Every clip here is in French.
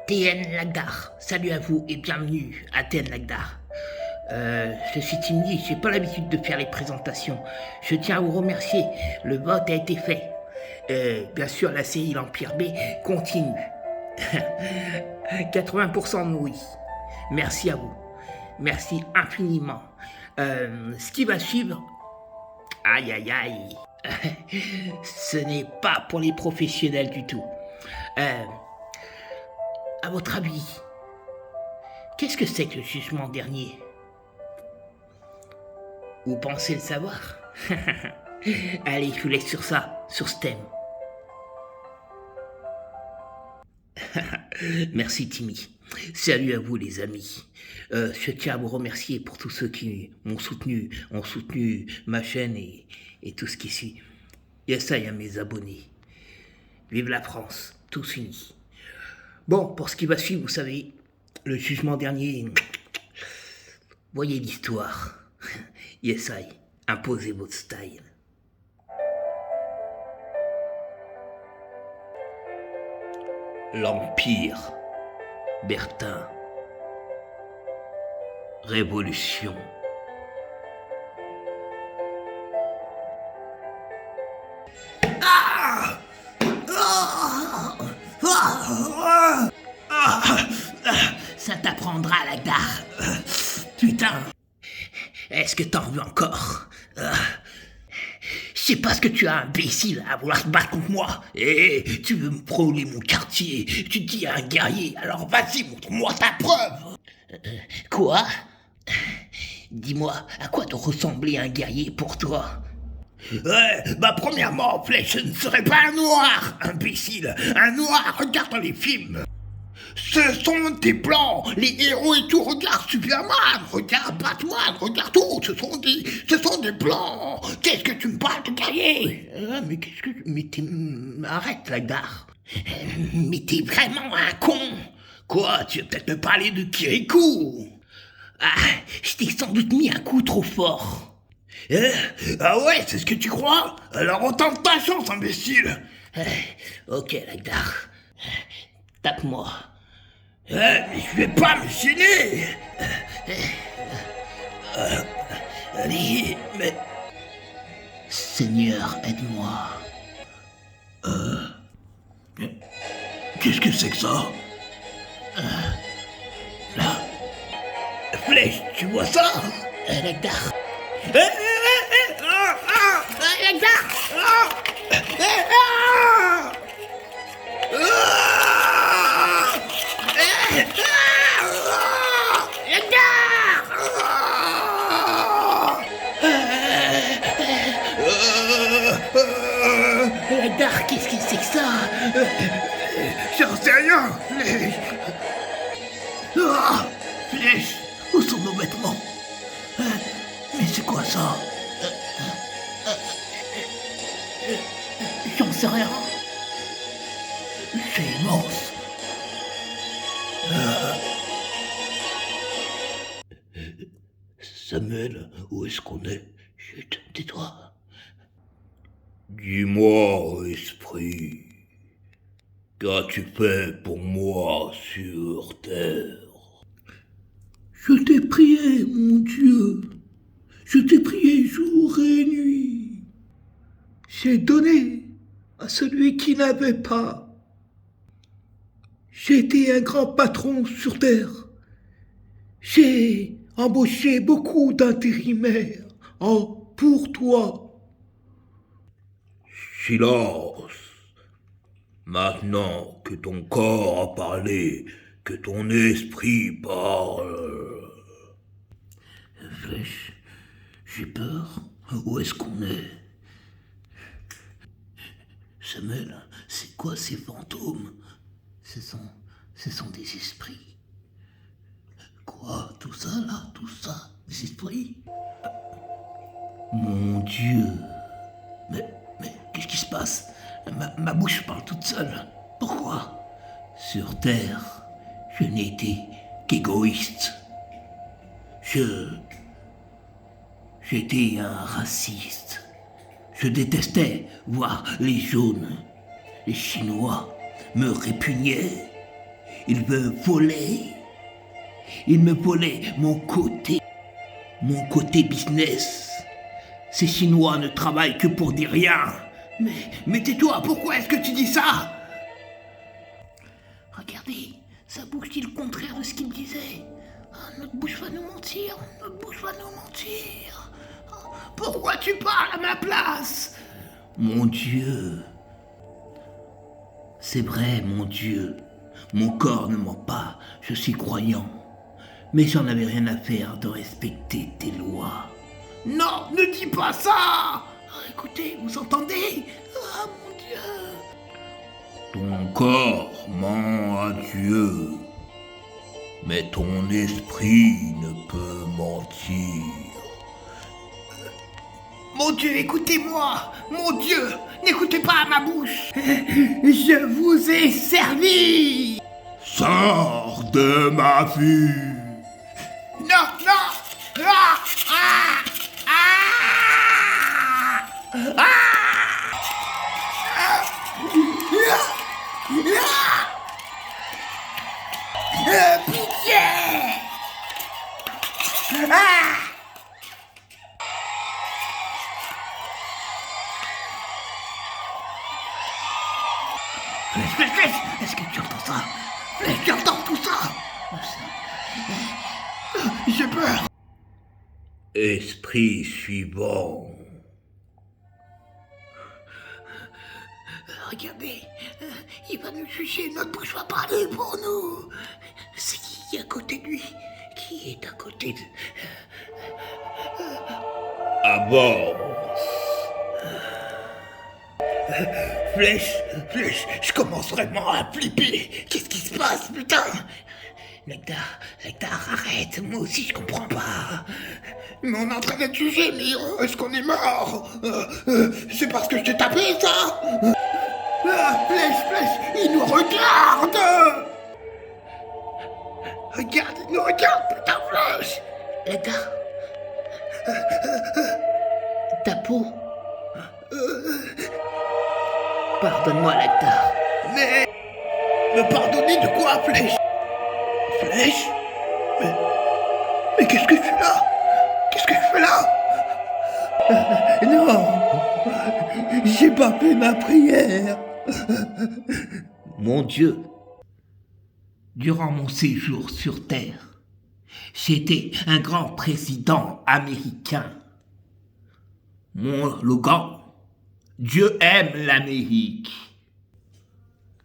TN Lagdar, salut à vous et bienvenue à TN Lagdar. Je suis timide, j'ai pas l'habitude de faire les présentations. Je tiens à vous remercier, le vote a été fait. Bien sûr, la série L'Empire B continue. 80% de oui. Merci à vous. Merci infiniment. Ce qui va suivre, aïe aïe aïe, ce n'est pas pour les professionnels du tout. À votre avis, qu'est-ce que c'est que le jugement dernier? Vous pensez le savoir? Allez, je vous laisse sur ça, sur ce thème. Merci Timmy. Salut à vous les amis. Je tiens à vous remercier pour tous ceux qui m'ont soutenu, ont soutenu ma chaîne et tout ce qui suit. Et ça, il y a mes abonnés. Vive la France, tous unis. Bon, pour ce qui va suivre, vous savez, le jugement dernier, voyez l'histoire. Yes, I, imposez votre style. L'Empire, Bertin, Révolution. Ça t'apprendra la gare. Putain. Est-ce que t'en veux encore? Je sais pas ce que tu as, imbécile, à vouloir te battre contre moi. Tu veux me frôler mon quartier. Tu te dis un guerrier, alors vas-y, montre-moi ta preuve. Quoi? Dis-moi, à quoi te ressemblait un guerrier pour toi? Premièrement, Flèche, je ne serais pas un noir, imbécile. Un noir, regarde dans les films. Ce sont des blancs, les héros et tout, regarde Superman, regarde Batman, regarde tout, ce sont des blancs. Qu'est-ce que tu me parles de guerrier? Arrête la gare. Mais t'es vraiment un con. Quoi, tu vas peut-être me parler de Kirikou? Je t'ai sans doute mis un coup trop fort. Ah ouais, c'est ce que tu crois? Alors on tente ta chance, imbécile. Ok, Lagdar. Tape-moi. Mais je vais pas me gêner. Allez, mais... Seigneur, aide-moi. Qu'est-ce que c'est que ça? Là. Flèche, tu vois ça? Lagdar. Lagdar, qu'est-ce que c'est que ça? J'en sais rien, Flèche. Flèche, où sont nos vêtements? Mais c'est quoi ça? J'en sais rien. C'est immense. Samuel, où est-ce qu'on est? Chut, tais-toi. Dis-moi, esprit, qu'as-tu fait pour moi sur terre? Je t'ai prié, mon Dieu. Je t'ai prié jour et nuit. J'ai donné à celui qui n'avait pas. J'ai été un grand patron sur terre. J'ai embauché beaucoup d'intérimaires pour toi. Silence. Maintenant que ton corps a parlé, que ton esprit parle. Flèche, j'ai peur. Où est-ce qu'on est? Samuel, c'est quoi ces fantômes? Ce sont des esprits. Quoi? Tout ça là? Tout ça? Des esprits? Mon Dieu. Mais qu'est-ce qui se passe? Ma bouche parle toute seule. Pourquoi? Sur Terre, je n'ai été qu'égoïste. J'étais un raciste. Je détestais voir les jaunes, les Chinois me répugnaient. Il veut voler. Il me volait mon côté business. Ces Chinois ne travaillent que pour des riens. Mais tais-toi, pourquoi est-ce que tu dis ça? Regardez, sa bouche dit le contraire de ce qu'il disait. Notre bouche va nous mentir, notre bouche va nous mentir. Pourquoi tu parles à ma place? Mon Dieu. C'est vrai, mon Dieu. Mon corps ne ment pas, je suis croyant. Mais j'en avais rien à faire de respecter tes lois. Non, ne dis pas ça! Écoutez, vous entendez? Ah, mon Dieu! Ton corps ment à Dieu, mais ton esprit ne peut mentir. Mon Dieu, écoutez-moi! Mon Dieu, n'écoutez pas à ma bouche! Je vous ai servi! Sors de ma vue! Non, non! Ah! Ah! Ah! Ah! Pitié! Ah! Flèche, est-ce que tu entends ça? Flèche, tu entends tout ça? J'ai peur. Esprit suivant. Regardez, il va nous juger, notre bouche va parler pour nous. C'est qui à côté de lui? Qui est à côté de... Avance. Flèche, je commence vraiment à flipper. Qu'est-ce qui se passe, putain? Nectar, arrête, moi aussi je comprends pas. Mais on est en train d'être jugé, mais est-ce qu'on est mort? C'est parce que je t'ai tapé, ça? Flèche, il nous regarde! Regarde, il nous regarde, putain, Flèche! Nectar, ta peau... Pardonne-moi, Nectar. Mais... Me pardonner de quoi, Flèche? Flèche? Mais qu'est-ce que je fais là? Qu'est-ce que je fais là? Non! J'ai pas fait ma prière! Mon Dieu! Durant mon séjour sur Terre, j'étais un grand président américain. Mon slogan: Dieu aime l'Amérique.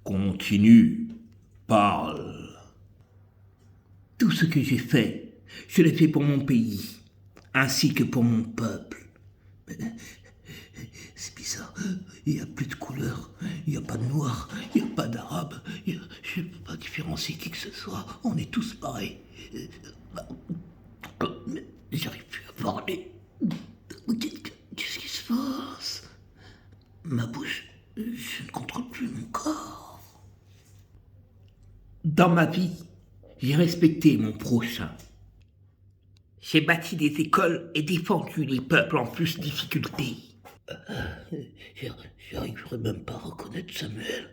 Continue, parle. Tout ce que j'ai fait, je l'ai fait pour mon pays, ainsi que pour mon peuple. C'est bizarre, il n'y a plus de couleur, il n'y a pas de noir, il n'y a pas d'arabe, je ne peux pas différencier qui que ce soit, on est tous pareils. Mais j'arrive plus à parler. Qu'est-ce qui se passe? Ma bouche, je ne contrôle plus mon corps. Dans ma vie, j'ai respecté mon prochain. J'ai bâti des écoles et défendu les peuples en plus de difficultés. J'arriverai même pas à reconnaître Samuel.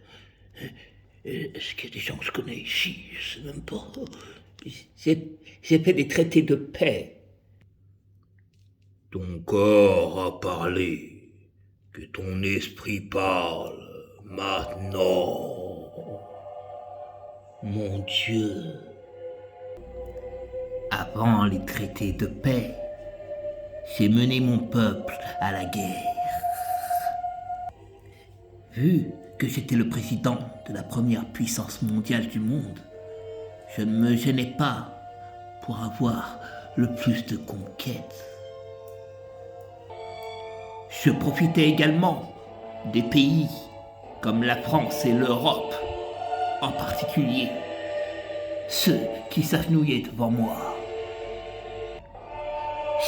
Est-ce qu'il y a des gens que je connais ici? Je sais même pas. J'ai fait des traités de paix. Ton corps a parlé. Que ton esprit parle maintenant. Mon Dieu. Avant les traités de paix, j'ai mené mon peuple à la guerre. Vu que j'étais le président de la première puissance mondiale du monde, je ne me gênais pas pour avoir le plus de conquêtes. Je profitais également des pays comme la France et l'Europe, en particulier ceux qui s'agenouillaient devant moi.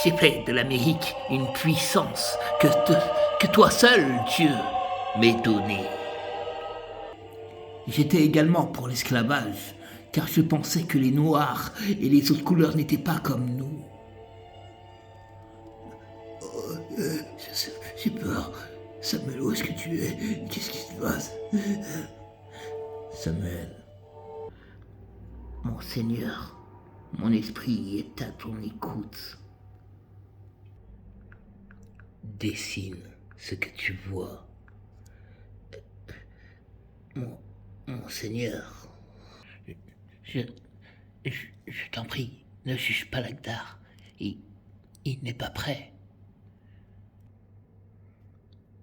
J'ai fait de l'Amérique une puissance que toi seul, Dieu, m'est donnée. J'étais également pour l'esclavage, car je pensais que les Noirs et les autres couleurs n'étaient pas comme nous. J'ai peur. Samuel, où est-ce que tu es? Qu'est-ce qui se passe? Samuel. Mon Seigneur, mon esprit est à ton écoute. Dessine ce que tu vois. Mon, mon Seigneur, je, je t'en prie, ne juge pas Lagdar. Il n'est pas prêt.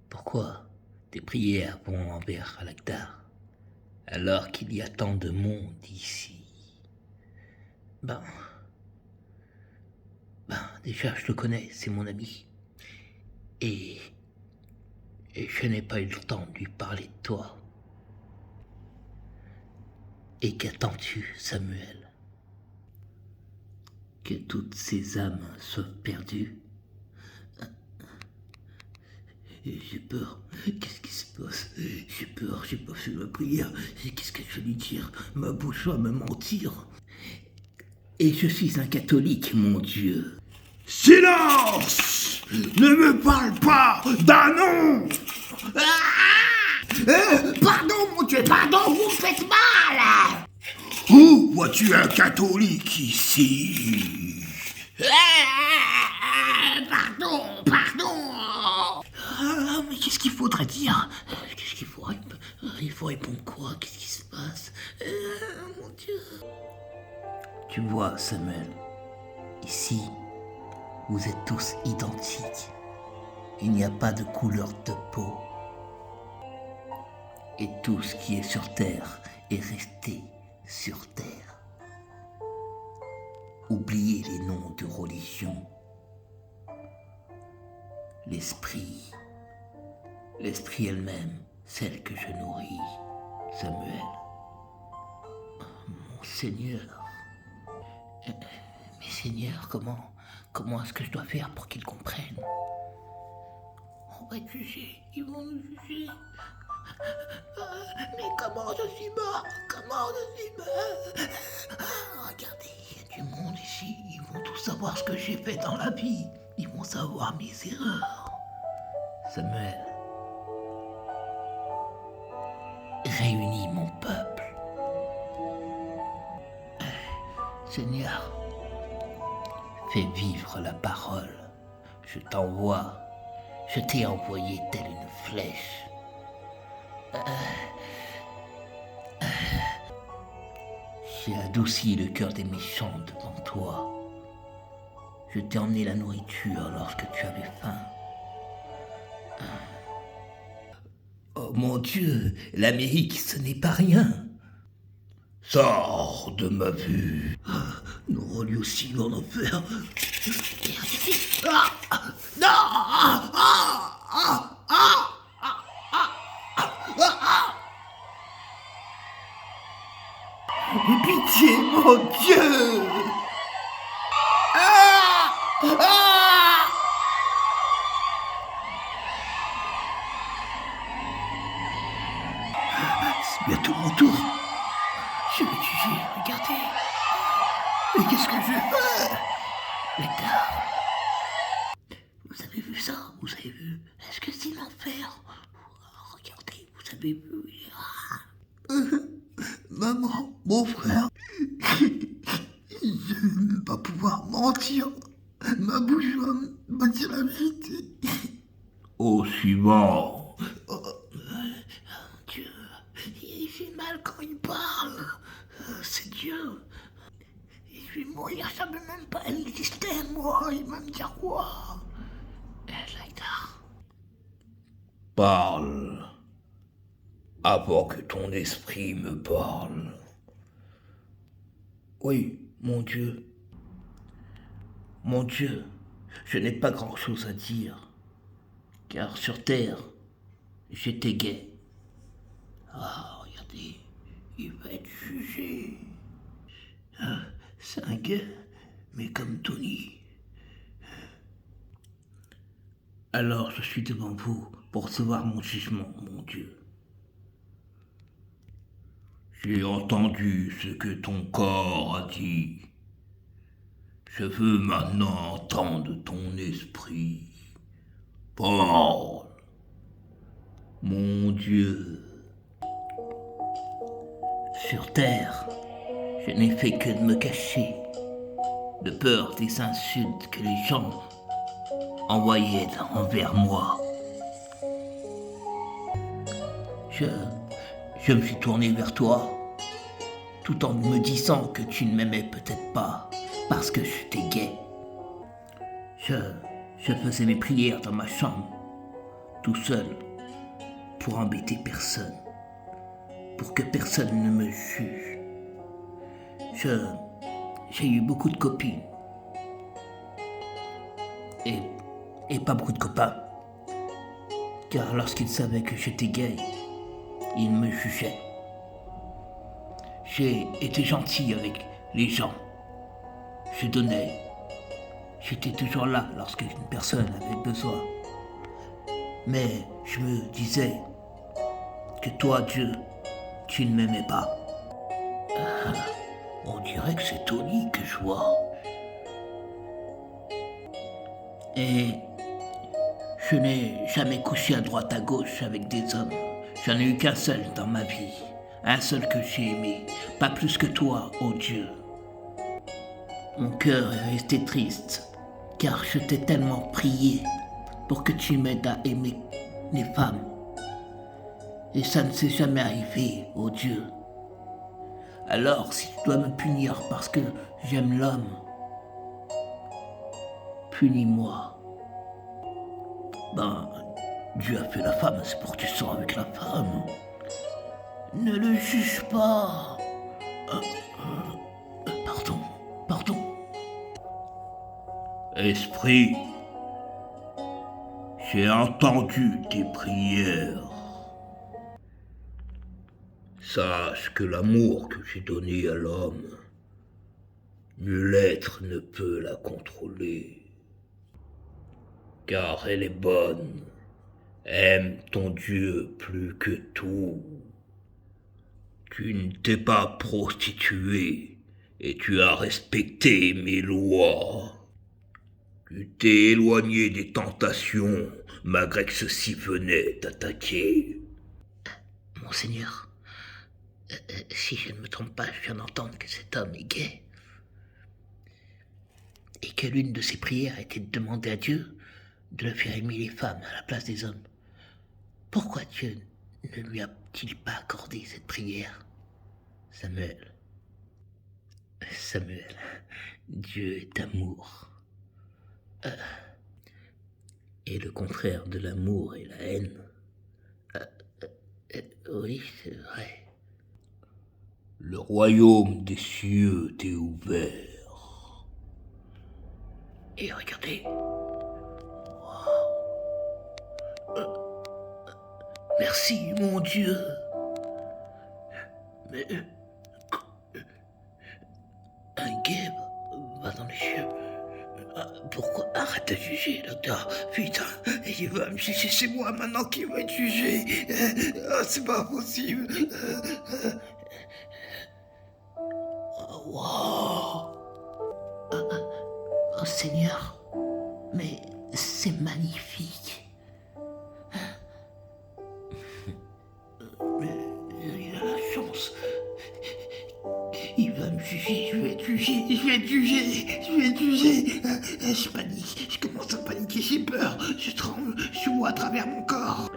Pourquoi tes prières vont envers Lagdar alors qu'il y a tant de monde ici? Ben, déjà je le connais, c'est mon ami. Et je n'ai pas eu le temps de lui parler de toi. Et qu'attends-tu, Samuel? Que toutes ces âmes soient perdues? J'ai peur. Qu'est-ce qui se passe? J'ai peur, j'ai pas fait ma prière. Qu'est-ce que je vais lui dire? Ma bouche va me mentir. Et je suis un catholique, mon Dieu. Silence! Ne me parle pas d'un nom! Pardon, mon Dieu, pardon, vous me faites mal! Où vois-tu un catholique ici? Pardon! Mais qu'est-ce qu'il faudrait dire? Qu'est-ce qu'il faut répondre? Il faut répondre quoi? Qu'est-ce qui se passe? Mon Dieu. Tu vois, Samuel, ici, vous êtes tous identiques. Il n'y a pas de couleur de peau. Et tout ce qui est sur terre est resté sur terre. Oubliez les noms de religion. L'esprit elle-même, celle que je nourris, Samuel. Mon Seigneur. Mais Seigneur, comment est-ce que je dois faire pour qu'ils comprennent? On va te juger, ils vont nous juger. Mais comment je suis mort? Comment je suis mort? Regardez, il y a du monde ici. Ils vont tous savoir ce que j'ai fait dans la vie. Ils vont savoir mes erreurs. Samuel, réunis mon peuple. Seigneur, fais vivre la parole. Je t'ai envoyé telle une flèche. J'ai adouci le cœur des méchants devant toi. Je t'ai emmené la nourriture lorsque tu avais faim. Oh mon Dieu, l'Amérique, ce n'est pas rien. Sors de ma vue. Non, lui aussi, il va en enfer. Pitié, mon Dieu! C'est bientôt mon tour. Je vais juger, regardez. Mais qu'est-ce que je fais? Lagdar, vous avez vu ça? Vous avez vu? Est-ce que c'est l'enfer? Regardez, vous avez vu? Maman, mon frère, je ne vais pas pouvoir mentir. Ma bouche va me dire la vérité. Au suivant. Dieu, il fait mal quand il parle. C'est Dieu. Je vais mourir, ça ne peut même pas exister, moi. Il va me dire quoi? Lagdar. Parle. Avant que ton esprit me parle. Oui, mon Dieu. Mon Dieu, je n'ai pas grand-chose à dire. Car sur terre, j'étais gai. Ah, regardez, il va être jugé. Ah, c'est un gay, mais comme Tony. Alors je suis devant vous pour recevoir mon jugement, mon Dieu. J'ai entendu ce que ton corps a dit. Je veux maintenant entendre ton esprit. Parle. Mon Dieu. Sur terre, Je n'ai fait que de me cacher, de peur des insultes que les gens envoyaient envers moi. Je me suis tourné vers toi, tout en me disant que tu ne m'aimais peut-être pas, parce que j'étais gay. Je faisais mes prières dans ma chambre, tout seul, pour embêter personne, pour que personne ne me juge. J'ai eu beaucoup de copines, et pas beaucoup de copains, car lorsqu'ils savaient que j'étais gay, ils me jugeaient. J'ai été gentil avec les gens. Je donnais. J'étais toujours là lorsque une personne avait besoin. Mais je me disais que toi, Dieu, tu ne m'aimais pas. On dirait que c'est Tony que je vois. Et je n'ai jamais couché à droite à gauche avec des hommes. J'en ai eu qu'un seul dans ma vie. Un seul que j'ai aimé. Pas plus que toi, ô Dieu. Mon cœur est resté triste, car je t'ai tellement prié pour que tu m'aides à aimer les femmes. Et ça ne s'est jamais arrivé, ô Dieu. Alors, si tu dois me punir parce que j'aime l'homme, punis-moi. Ben, Dieu a fait la femme, c'est pour que tu sors avec la femme. Ne le juge pas. Pardon. Esprit, j'ai entendu tes prières. Sache que l'amour que j'ai donné à l'homme, nul être ne peut la contrôler. Car elle est bonne. Aime ton Dieu plus que tout. Tu ne t'es pas prostitué et tu as respecté mes lois. Tu t'es éloigné des tentations malgré que ceux-ci venaient t'attaquer. Monseigneur, si je ne me trompe pas, je viens d'entendre que cet homme est gay. Et que l'une de ses prières était de demander à Dieu de le faire aimer les femmes à la place des hommes. Pourquoi Dieu ne lui a-t-il pas accordé cette prière? Samuel, Dieu est amour. Et le contraire de l'amour est la haine. Oui, c'est vrai. Le royaume des cieux t'est ouvert. Et regardez. Merci, mon Dieu. Mais un gay va dans les cieux. Pourquoi? Arrête de juger, docteur. Putain, il va me juger, c'est moi maintenant qui va te juger. C'est pas possible. Wow. Oh Seigneur, mais c'est magnifique. Mais il a la chance. Il va me juger, je vais être jugé. Je panique, je commence à paniquer, j'ai peur, je tremble, je vois à travers mon corps.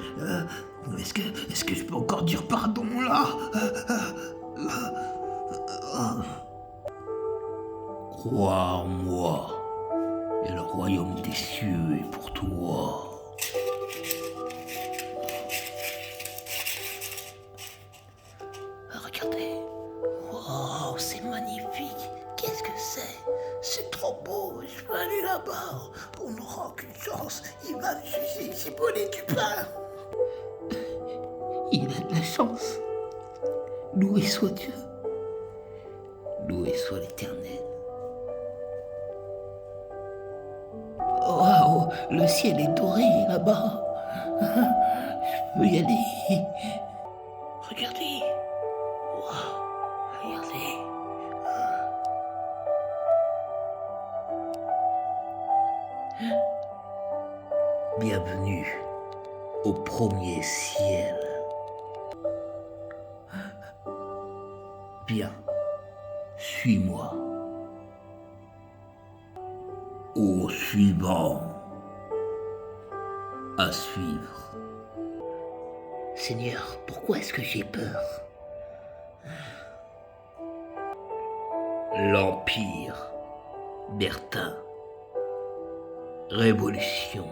Est-ce que je peux encore dire pardon là? Crois en moi, et le royaume des cieux est pour toi. Regardez. Wow, c'est magnifique. Qu'est-ce que c'est? C'est trop beau. Je veux aller là-bas. On n'aura aucune chance. Il va me juger. J'ai volé du pain. Il a de la chance. Loué soit Dieu. Loué soit l'Éternel. Waouh, le ciel est doré là-bas. Je peux y aller. Regardez. Waouh, regardez. Bienvenue au premier ciel. Bien, Suis-moi. Au suivant. À suivre. Seigneur, pourquoi est-ce que j'ai peur? L'Empire. Bertin. Révolution.